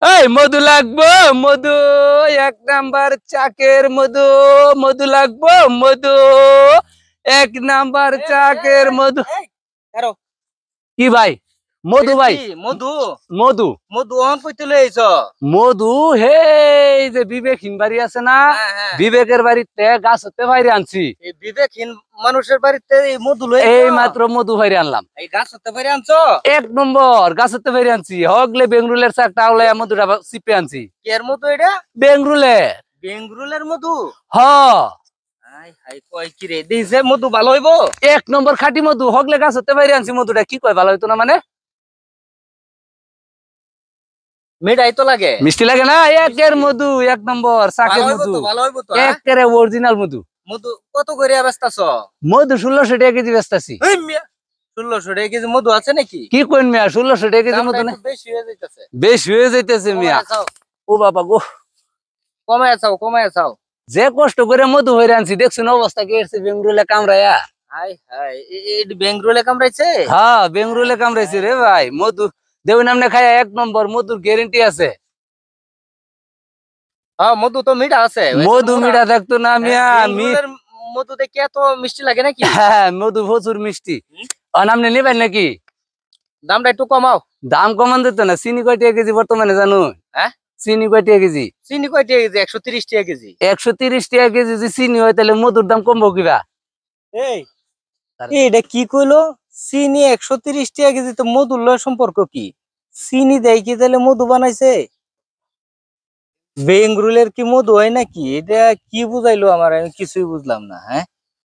এই মধু লাগবো মধু, এক নাম্বার চাকের মধু। মধু লাগবো মধু, এক নাম্বার চাকের মধু। কি ভাই? মধু ভাই, মধু মধু মধু অন কইতে লইছ? মধু হে, যে বিবেকহীন বাড়ি আছে না, বিবেকের বাড়িতে গাছ হতে বাইরে আনছি। এই বিবেকহীন মানুষের বাড়িতে এই মধু লইছ? এই মাত্র মধু বাইরে আনলাম। এই গাছ হতে পারে আনছো? এক নম্বর গাছ হতে বাইরে আনছি। হগলে বেঙ্গরুলের চাকটা আউলাই মধুটা চিপে আনছি। কের মধু এটা? বেঙ্গরুলে। বেঙ্গরুলের মধু? হ, হাই হাই কয় কি রে, দিছে মধু ভালো হইবো? এক নম্বর খাঁটি মধু। হগলে গাছ হতে বাইরে আনছি মধুটা। কি কয় ভালো হইতো না মানে? মিঠাই তো লাগে? মিষ্টি লাগে না? একের মধু, এক নম্বর চাকের মধু, ভালো হইবো তো। একেবারে অরিজিনাল মধু। মধু কত করে বেচতাছ? মধু 1600 টাকা কেজি বেচতাছি। 1600 টাকা কেজি মধু আছে নাকি? কি কইন মিয়া, 1600 টাকা কেজি মধু না? বেশি হয়ে যাইতাছে। বেশি হয়ে যাইতেছে মিয়া। ও বাবা গো, কমায় চাও। যে কষ্ট করে মধু হইরে আনছি, দেখছুন অবস্থা কি হচ্ছে বেঙ্গরুলে কামড়াইয়া। হাই হাই, এই বেঙ্গরুলে কামড়াইছে? হ্যাঁ, বেঙ্গরুলে কামড়াইছে রে ভাই। মধু দেউ নামনে খায়া এক নম্বর, মধুর গ্যারেন্টি আছে। হ্যাঁ, মধু তো মিঠা আছে। মধু মিঠা থাকতো না মিয়া? বেঙ্গরুলের মধু দেখে এত মিষ্টি লাগে নাকি? হ্যাঁ, মধু প্রচুর মিষ্টি। নামনে নিবেন নাকি? দামটা একটু কমাও। দাম কমান দিত না। চিনি কয় টাকা কেজি বর্তমানে জানো? হ্যাঁ, চিনি কয় টাকা কেজি? চিনি কয় টাকা কেজি? 130 টাকা কেজি। 130 টাকা কেজি যদি চিনি হয়, তাহলে মধুর দাম কমবো কিবা? এটা কি কইলো? চিনি 130 টাকা কেজি, তো মধুর লয় সম্পর্ক কি? চিনি দেয় কি তাহলে মধু বানাইছে? বেঙ্গরুলের কি মধু হয় নাকি? এটা কি বুঝাইলো আমার, আমি কিছুই বুঝলাম না। হ্যাঁ,